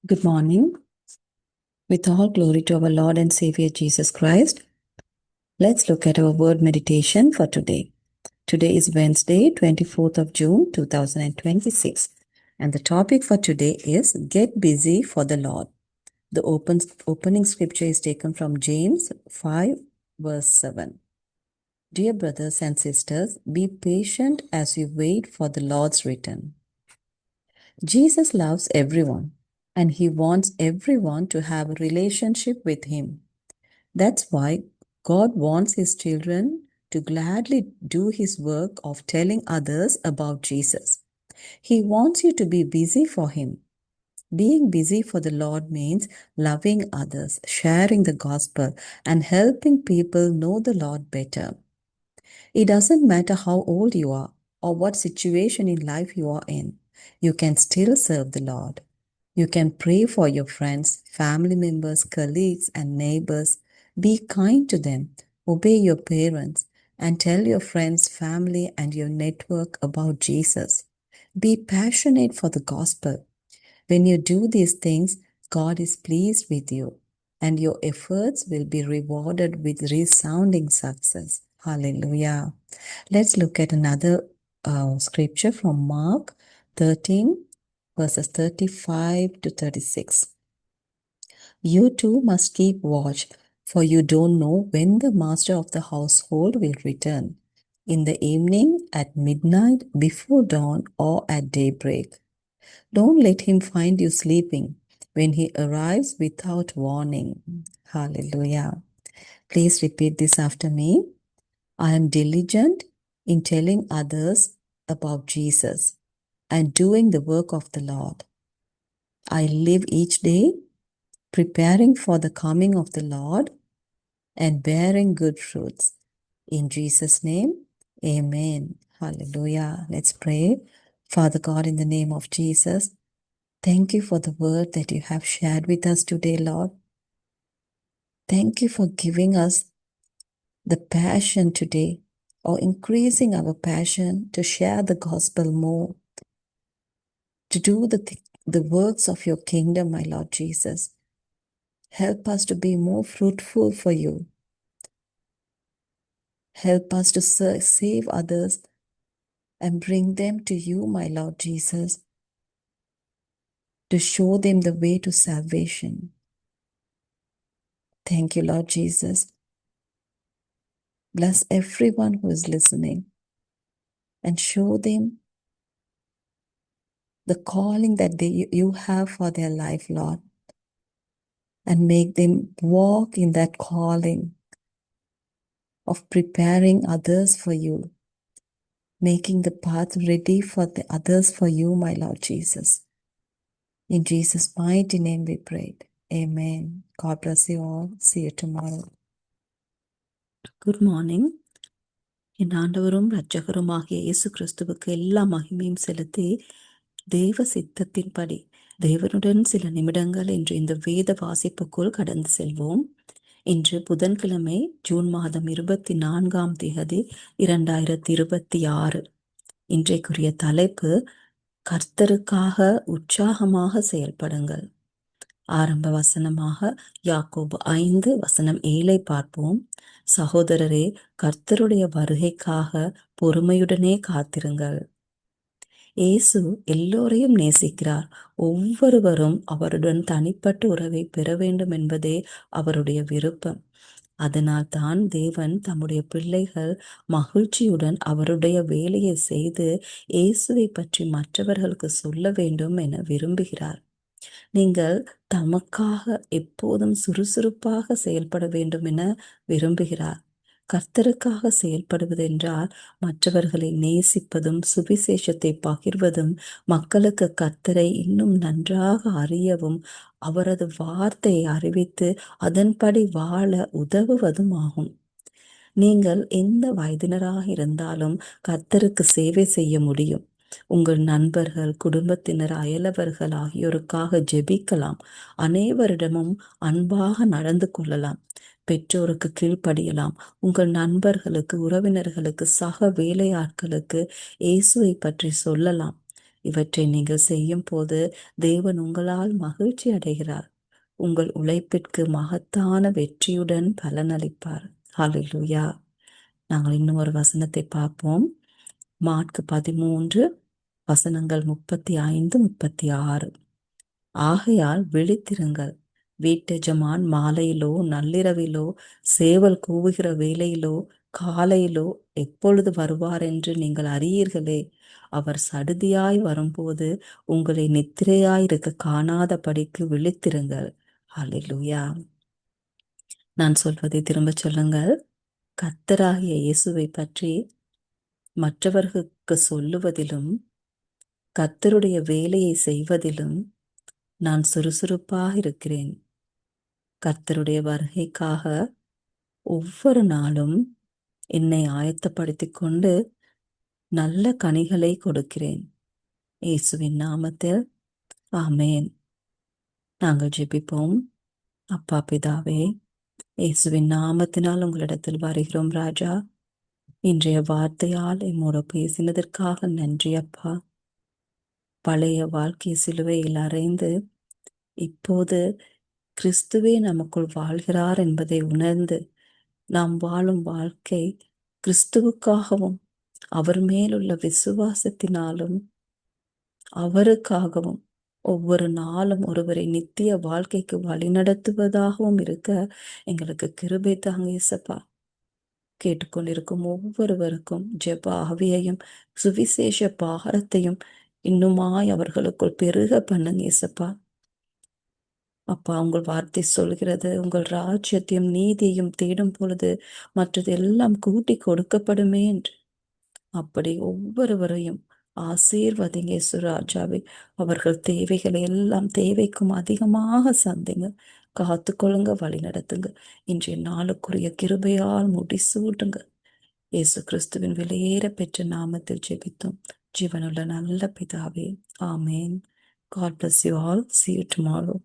Good morning. With all glory to our Lord and Savior Jesus Christ, let's look at our word meditation for today. Today is Wednesday, 24th of June, 2026. And the topic for today is Get Busy for the Lord. The opening scripture is taken from James 5, verse 7. Dear brothers and sisters, be patient as you wait for the Lord's return. Jesus loves everyone, and he wants everyone to have a relationship with him. That's why God wants his children to gladly do his work of telling others about Jesus. He wants you to be busy for him. Being busy for the Lord means loving others, sharing the gospel, and helping people know the Lord better. It doesn't matter how old you are or what situation in life you are in, you can still serve the Lord. You can pray for your friends, family members, colleagues, and neighbors. Be kind to them, obey your parents, and tell your friends, family, and your network about Jesus. Be passionate for the gospel. When you do these things, God is pleased with you, and your efforts will be rewarded with resounding success. Hallelujah. Let's look at another scripture from Mark 13, verses 35 to 36. You too must keep watch, for you don't know when the master of the household will return, in the evening, at midnight, before dawn, or at daybreak. Don't let him find you sleeping when he arrives without warning. Hallelujah. Please repeat this after me. I am diligent in telling others about Jesus and doing the work of the Lord. I live each day preparing for the coming of the Lord and bearing good fruits. In Jesus' name, amen. Hallelujah. Let's pray. Father God, in the name of Jesus, thank you for the word that you have shared with us today, Lord. Thank you for giving us the passion today, or increasing our passion to share the gospel more, to do the works of your kingdom, my Lord Jesus. Help us to be more fruitful for you. Help us to save others and bring them to you, my Lord Jesus, to show them the way to salvation. Thank you, Lord Jesus. Bless everyone who is listening and show them the calling that you have for their life, Lord, and make them walk in that calling of preparing others for you, making the path ready for the others for you, my Lord Jesus. In Jesus' mighty name we prayed. Amen. God bless you all. See you tomorrow. Good morning. என் ஆண்டவரும் இரட்சகருமாகிய இயேசு கிறிஸ்துவுக்கு எல்லா மகிமையும் செலுத்தி தேவ சித்தத்தின்படி தேவனுடன் சில நிமிடங்கள் என்று இந்த வேத வாசிப்புக்குள் கடந்து செல்வோம். இன்று புதன்கிழமை ஜூன் மாதம் 24ஆம் தேதி 2026. இன்றைக்குரிய தலைப்பு கர்த்தருக்காக உற்சாகமாக செயல்படுங்கள். ஆரம்ப வசனமாக யாக்கோபு 5 வசனம் 7 பார்ப்போம். சகோதரரே, கர்த்தருடைய வருகைக்காக பொறுமையுடனே காத்திருங்கள். இயேசு எல்லோரையும் நேசிக்கிறார். ஒவ்வொருவரும் அவருடன் தனிப்பட்ட உறவை பெற வேண்டும் என்பதே அவருடைய விருப்பம். அதனால் தான் தேவன் தம்முடைய பிள்ளைகள் மகிழ்ச்சியுடன் அவருடைய வேலையை செய்து இயேசுவை பற்றி மற்றவர்களுக்கு சொல்ல வேண்டும் என விரும்புகிறார். நீங்கள் தமக்காக எப்போதும் சுறுசுறுப்பாக செயல்பட வேண்டும் என விரும்புகிறார். கர்த்தருக்காக செயல்படுவதென்றால் மற்றவர்களை நேசிப்பதும் சுவிசேஷத்தை பகிர்வதும் மக்களுக்கு கர்த்தரை இன்னும் நன்றாக அறியவும் அவரது வார்த்தையை அறிவித்து அதன்படி வாழ உதவுவதும் ஆகும். நீங்கள் எந்த வயதினராக இருந்தாலும் கர்த்தருக்கு சேவை செய்ய முடியும். உங்கள் நண்பர்கள், குடும்பத்தினர், அயலவர்கள் ஆகியோருக்காக ஜெபிக்கலாம். அனைவரிடமும் அன்பாக நடந்து கொள்ளலாம். பெற்றோருக்கு கீழ்ப்படியலாம். உங்கள் நண்பர்களுக்கு, உறவினர்களுக்கு, சக வேலையாட்களுக்கு இயேசுவை பற்றி சொல்லலாம். இவற்றை நீங்கள் செய்யும் போது தேவன் உங்களால் மகிழ்ச்சி அடைகிறார். உங்கள் உழைப்பிற்கு மகத்தான வெற்றியுடன் பலனளிப்பார். ஹalleluya. நாங்கள் இன்னும் ஒரு வசனத்தை பார்ப்போம். மார்க் 13 வசனங்கள் 35, 36. ஆகையால் விழித்திருங்கள். வீட்டெஜமான் மாலையிலோ நள்ளிரவிலோ சேவல் கூவுகிற வேளையிலோ காலையிலோ எப்பொழுது வருவார் என்று நீங்கள் அறியீர்களே. அவர் சடுதியாய் வரும்போது உங்களை நித்திரையாயிருக்க காணாதபடிக்கு விழித்திருங்கள். ஹalleluya. நான் சொல்வதை திரும்ப சொல்லுங்கள். கர்த்தராகிய இயேசுவை பற்றி மற்றவர்களுக்கு சொல்லுவதிலும் கர்த்தருடைய வேலையை செய்வதிலும் நான் சுறுசுறுப்பாக இருக்கிறேன். கர்த்தருடைய வருகைக்காக ஒவ்வொரு நாளும் என்னை ஆயத்தப்படுத்திக் கொண்டு நல்ல கனிகளை கொடுக்கிறேன். இயேசுவின் நாமத்தில் ஆமேன். நாங்கள் ஜெபிப்போம். அப்பா பிதாவே, இயேசுவின் நாமத்தினால் உங்களிடத்தில் வருகிறோம் ராஜா. இன்றைய வார்த்தையால் எம்மோடு பேசினதற்காக நன்றி அப்பா. பழைய வாழ்க்கை சிலுவையில் அறைந்து இப்போது கிறிஸ்துவே நமக்குள் வாழ்கிறார் என்பதை உணர்ந்து நாம் வாழும் வாழ்க்கை கிறிஸ்துவுக்காகவும் அவர் மேலுள்ள விசுவாசத்தினாலும் அவருக்காகவும் ஒவ்வொரு நாளும் ஒருவரை நித்திய வாழ்க்கைக்கு வழிநடத்துவதாகவும் இருக்க எங்களுக்கு கிருபை தாங்க இயேசப்பா. கேட்டுக்கொண்டிருக்கும் ஒவ்வொருவருக்கும் ஜெப ஆவியையும் சுவிசேஷ பாரத்தையும் இன்னுமாய் அவர்களுக்குள் பெருக பண்ணுங்க இயேசப்பா. அப்பா, உங்கள் வார்த்தை சொல்கிறது, உங்கள் ராஜ்யத்தையும் நீதியையும் தேடும் பொழுது மற்றது எல்லாம் கூட்டி கொடுக்கப்படுமே என்று. அப்படி ஒவ்வொருவரையும் ஆசீர்வதிங்க இயேசுராஜாவே. அவர்கள் தேவைகளை எல்லாம் தேவைக்கும் அதிகமாக சந்திங்க, காத்துக்கொள்ளுங்க, வழி நடத்துங்க. இன்றைய நாளுக்குரிய கிருபையால் முடிசூட்டுங்க. இயேசு கிறிஸ்துவின் விலையேற பெற்ற நாமத்தில் ஜெபித்தோம் ஜீவனுள்ள நல்ல பிதாவே, ஆமேன். God bless you all. See you tomorrow.